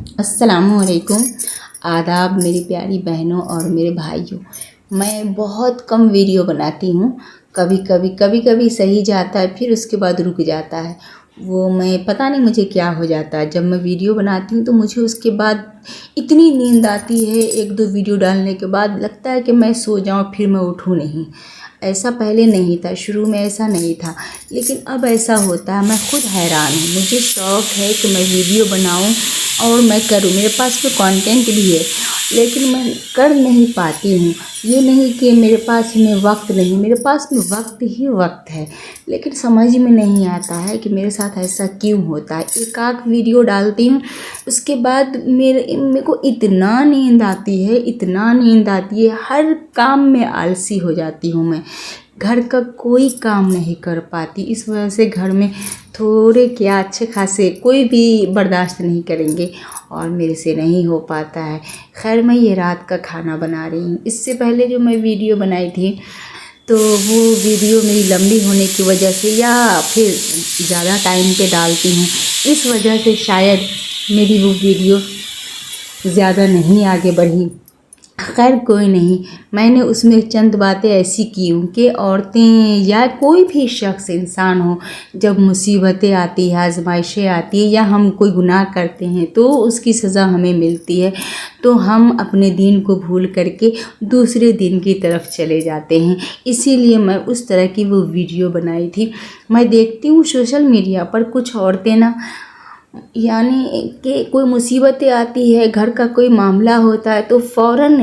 السلام علیکم، آداب میری پیاری بہنوں اور میرے بھائیوں۔ میں بہت کم ویڈیو بناتی ہوں، کبھی صحیح جاتا ہے، پھر اس کے بعد رک جاتا ہے۔ وہ میں پتہ نہیں مجھے کیا ہو جاتا ہے، جب میں ویڈیو بناتی ہوں تو مجھے اس کے بعد اتنی نیند آتی ہے، ایک دو ویڈیو ڈالنے کے بعد لگتا ہے کہ میں سو جاؤں، پھر میں اٹھوں نہیں۔ ایسا پہلے نہیں تھا، شروع میں ایسا نہیں تھا، لیکن اب ایسا ہوتا ہے۔ میں خود حیران ہوں، مجھے شوق ہے کہ میں ویڈیو بناؤں اور میں کروں، میرے پاس کوئی کانٹینٹ بھی ہے، لیکن میں کر نہیں پاتی ہوں۔ یہ نہیں کہ میرے پاس میں وقت نہیں، میرے پاس میں وقت ہی وقت ہے، لیکن سمجھ میں نہیں آتا ہے کہ میرے ساتھ ایسا کیوں ہوتا ہے۔ ایک آدھ ویڈیو ڈالتی ہوں، اس کے بعد میرے کو اتنا نیند آتی ہے، ہر کام میں آلسی ہو جاتی ہوں میں، گھر کا کوئی کام نہیں کر پاتی۔ اس وجہ سے گھر میں تھوڑے کیا اچھے خاصے کوئی بھی برداشت نہیں کریں گے اور میرے سے نہیں ہو پاتا ہے۔ خیر، میں یہ رات کا کھانا بنا رہی ہوں۔ اس سے پہلے جو میں ویڈیو بنائی تھی تو وہ ویڈیو میری لمبی ہونے کی وجہ سے یا پھر زیادہ ٹائم پہ ڈالتی ہوں، اس وجہ سے شاید میری وہ ویڈیو زیادہ نہیں آگے بڑھی۔ خیر کوئی نہیں، میں نے اس میں چند باتیں ایسی کی ہوں کہ عورتیں یا کوئی بھی شخص انسان ہو، جب مصیبتیں آتی ہیں، آزمائشیں آتی ہیں یا ہم کوئی گناہ کرتے ہیں تو اس کی سزا ہمیں ملتی ہے، تو ہم اپنے دین کو بھول کر کے دوسرے دین کی طرف چلے جاتے ہیں۔ اسی لیے میں اس طرح کی وہ ویڈیو بنائی تھی۔ میں دیکھتی ہوں سوشل میڈیا پر کچھ عورتیں یعنی کہ کوئی مصیبتیں آتی ہے، گھر کا کوئی معاملہ ہوتا ہے تو فوراً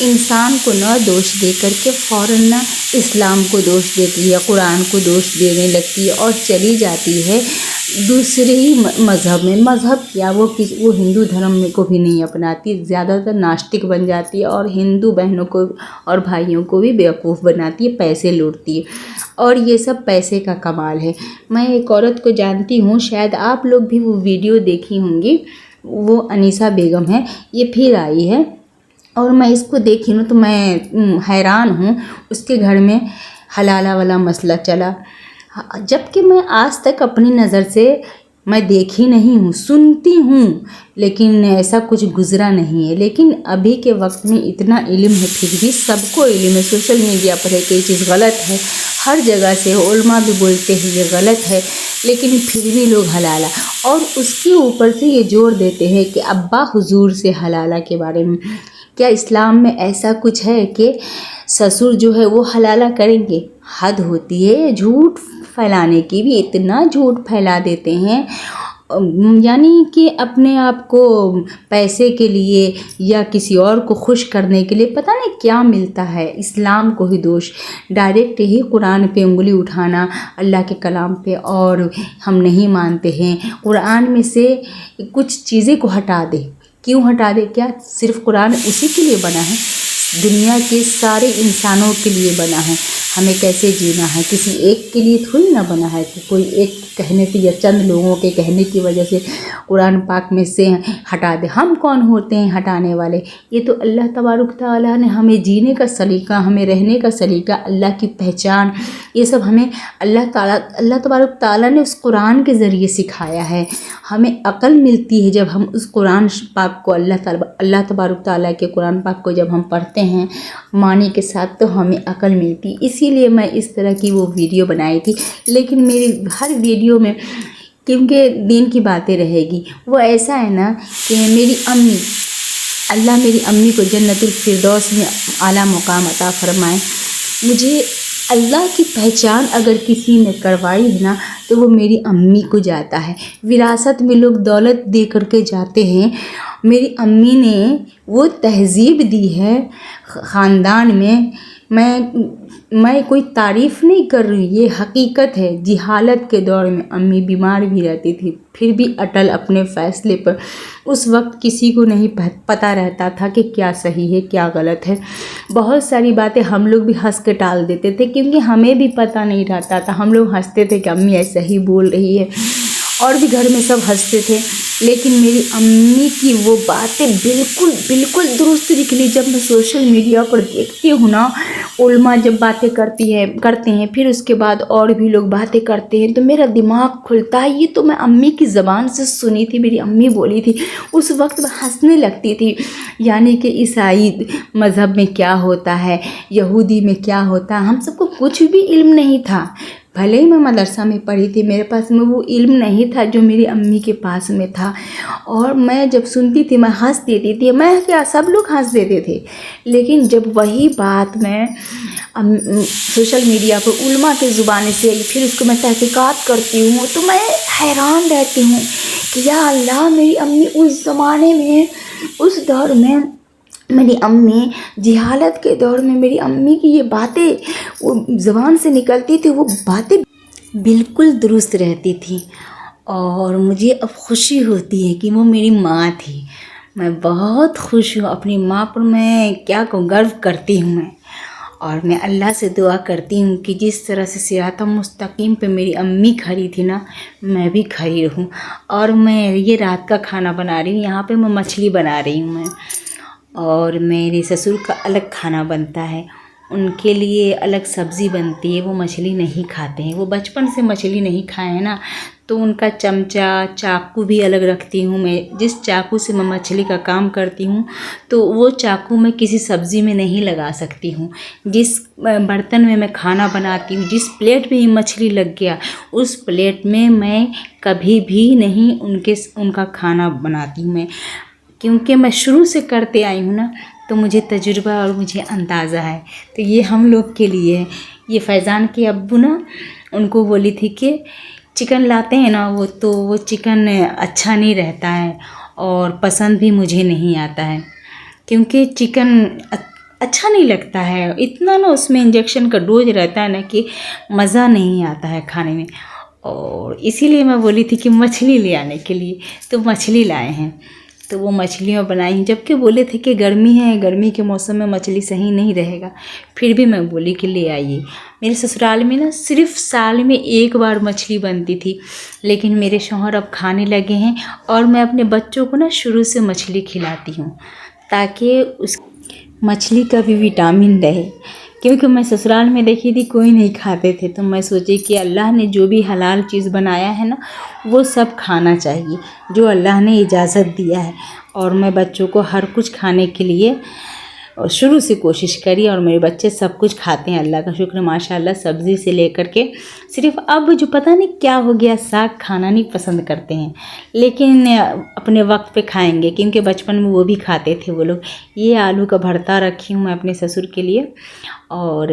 انسان کو دوش دے کر کے فوراً اسلام کو دوش دیتی ہے، قرآن کو دوش دینے لگتی ہے اور چلی جاتی ہے دوسرے ہی مذہب میں۔ مذہب کیا، وہ ہندو دھرم کو بھی نہیں اپناتی، زیادہ تر ناسٹک بن جاتی ہے اور ہندو بہنوں کو اور بھائیوں کو بھی بیوقوف بناتی ہے، پیسے لوٹتی ہے، اور یہ سب پیسے کا کمال ہے۔ میں ایک عورت کو جانتی ہوں، شاید آپ لوگ بھی وہ ویڈیو دیکھی ہوں گی، وہ انیسہ بیگم ہے، یہ پھر آئی ہے اور میں اس کو دیکھی ہوں تو میں حیران ہوں۔ اس کے گھر میں حلالہ والا مسئلہ چلا، جبکہ میں آج تک اپنی نظر سے میں دیکھی نہیں ہوں، سنتی ہوں، لیکن ایسا کچھ گزرا نہیں ہے۔ لیکن ابھی کے وقت میں اتنا علم ہے، پھر بھی سب کو علم ہے، سوشل میڈیا پر ہے کہ یہ چیز غلط ہے، ہر جگہ سے علماء بھی بولتے ہیں یہ غلط ہے، لیکن پھر بھی لوگ حلالہ، اور اس کے اوپر سے یہ زور دیتے ہیں کہ ابا حضور سے حلالہ کے بارے میں، کیا اسلام میں ایسا کچھ ہے کہ سسر جو ہے وہ حلالہ کریں گے؟ حد ہوتی ہے جھوٹ پھیلانے کی بھی، اتنا جھوٹ پھیلا دیتے ہیں، یعنی کہ اپنے آپ کو پیسے کے لیے یا کسی اور کو خوش کرنے کے لیے پتہ نہیں کیا ملتا ہے۔ اسلام کو ہی دوش، ڈائریکٹ ہی قرآن پہ انگلی اٹھانا، اللہ کے کلام پہ، اور ہم نہیں مانتے ہیں۔ قرآن میں سے کچھ چیزیں کو ہٹا دے، کیوں ہٹا دے؟ کیا صرف قرآن اسی کے لیے بنا ہے؟ دنیا کے سارے انسانوں کے لیے بنا ہے، ہمیں کیسے جینا ہے، کسی ایک کے لیے تھوڑی نہ بنا ہے کہ کوئی ایک کہنے سے یا چند لوگوں کے کہنے کی وجہ سے قرآن پاک میں سے ہٹا دے۔ ہم کون ہوتے ہیں ہٹانے والے؟ یہ تو اللہ تبارک تعالیٰ نے ہمیں جینے کا سلیقہ، ہمیں رہنے کا سلیقہ، اللہ کی پہچان، یہ سب ہمیں اللہ تبارک تعالیٰ نے اس قرآن کے ذریعے سکھایا ہے۔ ہمیں عقل ملتی ہے جب ہم اس قرآن پاک کو، اللہ تبارک تعالیٰ کے قرآن پاک کو جب ہم پڑھتے ہیں معنی کے ساتھ، تو ہمیں عقل ملتی۔ اسی لیے میں اس طرح کی وہ ویڈیو بنائی تھی، لیکن میری ہر ویڈیو میں کیونکہ دین کی باتیں رہے گی، وہ ایسا ہے کہ میری امی، اللہ میری امی کو جنت الفردوس میں اعلیٰ مقام عطا فرمائے۔ مجھے اللہ کی پہچان اگر کسی نے کروائی ہے تو وہ میری امی کو جاتا ہے۔ وراثت میں لوگ دولت دے کر کے جاتے ہیں، میری امی نے وہ تہذیب دی ہے خاندان میں۔ میں کوئی تعریف نہیں کر رہی، یہ حقیقت ہے۔ جہالت کے دور میں امی بیمار بھی رہتی تھی، پھر بھی اٹل اپنے فیصلے پر۔ اس وقت کسی کو نہیں پتہ رہتا تھا کہ کیا صحیح ہے کیا غلط ہے۔ بہت ساری باتیں ہم لوگ بھی ہنس کے ٹال دیتے تھے، کیونکہ ہمیں بھی پتہ نہیں رہتا تھا، ہم لوگ ہنستے تھے کہ امی ایسا ہی بول رہی ہے، اور بھی گھر میں سب ہنستے تھے، لیکن میری امی کی وہ باتیں بالکل درست نکلی۔ جب میں سوشل میڈیا پر دیکھتی ہوں نا، علماء جب باتیں کرتے ہیں، پھر اس کے بعد اور بھی لوگ باتیں کرتے ہیں، تو میرا دماغ کھلتا ہے۔ یہ تو میں امی کی زبان سے سنی تھی، میری امی بولی تھی۔ اس وقت میں ہنسنے لگتی تھی، یعنی کہ عیسائی مذہب میں کیا ہوتا ہے، یہودی میں کیا ہوتا ہے، ہم سب کو کچھ بھی علم نہیں تھا۔ بھلے ہی میں مدرسہ میں پڑھی تھی، میرے پاس میں وہ علم نہیں تھا جو میری امی کے پاس میں تھا، اور میں جب سنتی تھی میں ہنس دیتی تھی۔ میں کیا، سب لوگ ہنس دیتے تھے، لیکن جب وہی بات میں سوشل میڈیا پر علماء کے زبان سے پھر اس کو میں تحقیقات کرتی ہوں، تو میں حیران رہتی ہوں کہ یا اللہ، میری امی اس زمانے میں، اس دور میں، میری امی جہالت کے دور میں، میری امی کی یہ باتیں وہ زبان سے نکلتی تھی، وہ باتیں بالکل درست رہتی تھیں، اور مجھے اب خوشی ہوتی ہے کہ وہ میری ماں تھی۔ میں بہت خوش ہوں اپنی ماں پر، میں کیا کہوں، گرو کرتی ہوں میں، اور میں اللہ سے دعا کرتی ہوں کہ جس طرح سے صراط مستقیم پہ میری امی کھڑی تھی نا، میں بھی کھڑی رہوں۔ اور میں یہ رات کا کھانا بنا رہی ہوں، یہاں پہ میں مچھلی بنا رہی ہوں میں، اور میرے سسر کا الگ کھانا بنتا ہے، ان کے لیے الگ سبزی بنتی ہے، وہ مچھلی نہیں کھاتے ہیں، وہ بچپن سے مچھلی نہیں کھائے ہیں نا، تو ان کا چمچہ چاقو بھی الگ رکھتی ہوں میں۔ جس چاقو سے میں مچھلی کا کام کرتی ہوں، تو وہ چاقو میں کسی سبزی میں نہیں لگا سکتی ہوں۔ جس برتن میں میں کھانا بناتی ہوں، جس پلیٹ میں یہ مچھلی لگ گیا، اس پلیٹ میں کبھی بھی نہیں ان کا کھانا بناتی ہوں میں، کیونکہ میں شروع سے کرتے آئی ہوں نا، تو مجھے تجربہ اور مجھے اندازہ ہے۔ تو یہ ہم لوگ کے لیے ہے۔ یہ فیضان کے ابو نا، ان کو بولی تھی کہ چکن لاتے ہیں نا، وہ چکن اچھا نہیں رہتا ہے، اور پسند بھی مجھے نہیں آتا ہے، کیونکہ چکن اچھا نہیں لگتا ہے، اتنا نا اس میں انجیکشن کا ڈوز رہتا ہے نا کہ مزہ نہیں آتا ہے کھانے میں، اور اسی لیے میں بولی تھی کہ مچھلی لے آنے کے لیے، تو مچھلی لائے ہیں، تو وہ مچھلیاں بنائی ہیں، جبکہ بولے تھے کہ گرمی ہے، گرمی کے موسم میں مچھلی صحیح نہیں رہے گا، پھر بھی میں بولی کہ لے آئیے۔ میرے سسرال میں نا صرف سال میں ایک بار مچھلی بنتی تھی، لیکن میرے شوہر اب کھانے لگے ہیں، اور میں اپنے بچوں کو نا شروع سے مچھلی کھلاتی ہوں، تاکہ اس مچھلی کا بھی وٹامن رہے، کیونکہ میں سسرال میں دیکھی تھی کوئی نہیں کھاتے تھے، تو میں سوچی کہ اللہ نے جو بھی حلال چیز بنایا ہے نا، وہ سب کھانا چاہیے، جو اللہ نے اجازت دیا ہے، اور میں بچوں کو ہر کچھ کھانے کے لیے شروع سے کوشش کری، اور میرے بچے سب کچھ کھاتے ہیں، اللہ کا شکر، ماشاءاللہ، سبزی سے لے کر کے، صرف اب جو پتہ نہیں کیا ہو گیا، ساگ کھانا نہیں پسند کرتے ہیں، لیکن اپنے وقت پہ کھائیں گے، کیونکہ بچپن میں وہ بھی کھاتے تھے وہ لوگ۔ یہ آلو کا بھرتا رکھی ہوں میں اپنے سسر کے لیے، اور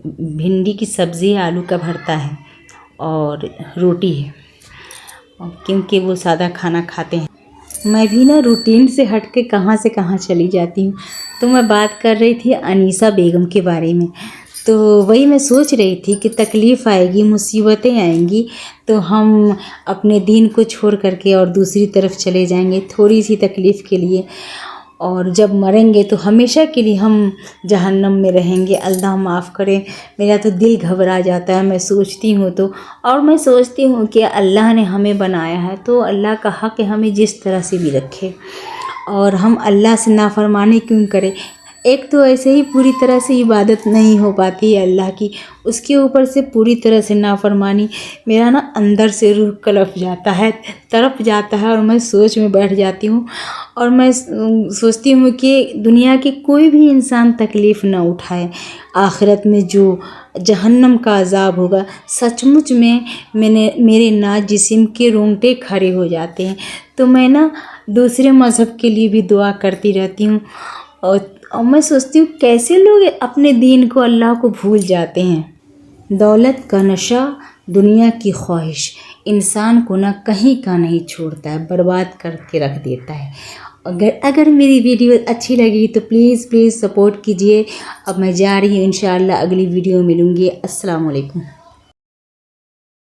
بھنڈی کی سبزی، آلو کا بھرتا ہے، اور روٹی ہے، کیونکہ وہ سادہ کھانا کھاتے ہیں۔ میں بھی نا روٹین سے ہٹ کے کہاں سے کہاں چلی جاتی ہوں، تو میں بات کر رہی تھی انیسہ بیگم کے بارے میں، تو وہی میں سوچ رہی تھی کہ تکلیف آئے گی، مصیبتیں آئیں گی، تو ہم اپنے دین کو چھوڑ کر کے اور دوسری طرف چلے جائیں گے تھوڑی سی تکلیف کے لیے، اور جب مریں گے تو ہمیشہ کے لیے ہم جہنم میں رہیں گے، اللہ معاف کرے۔ میرا تو دل گھبرا جاتا ہے، میں سوچتی ہوں تو، اور میں سوچتی ہوں کہ اللہ نے ہمیں بنایا ہے، تو اللہ کا حق ہے ہمیں جس طرح سے بھی رکھے، اور ہم اللہ سے نافرمانی کیوں کریں؟ ایک تو ایسے ہی پوری طرح سے عبادت نہیں ہو پاتی ہے اللہ کی، اس کے اوپر سے پوری طرح سے نافرمانی، میرا نا اندر سے روح کلپ جاتا ہے، تڑپ جاتا ہے، اور میں سوچ میں بیٹھ جاتی ہوں، اور میں سوچتی ہوں کہ دنیا کے کوئی بھی انسان تکلیف نہ اٹھائے، آخرت میں جو جہنم کا عذاب ہوگا، سچ مچ میں میرے ناز جسم کے رونگٹے کھڑے ہو جاتے ہیں، تو میں نا دوسرے مذہب کے لیے بھی دعا کرتی رہتی ہوں، اور میں سوچتی ہوں کیسے لوگ اپنے دین کو، اللہ کو بھول جاتے ہیں۔ دولت کا نشہ، دنیا کی خواہش انسان کو نہ کہیں کا نہیں چھوڑتا ہے، برباد کر کے رکھ دیتا ہے۔ اگر میری ویڈیو اچھی لگی تو پلیز سپورٹ کیجیے۔ اب میں جا رہی ہوں، انشاءاللہ اگلی ویڈیو ملوں گی۔ السلام علیکم۔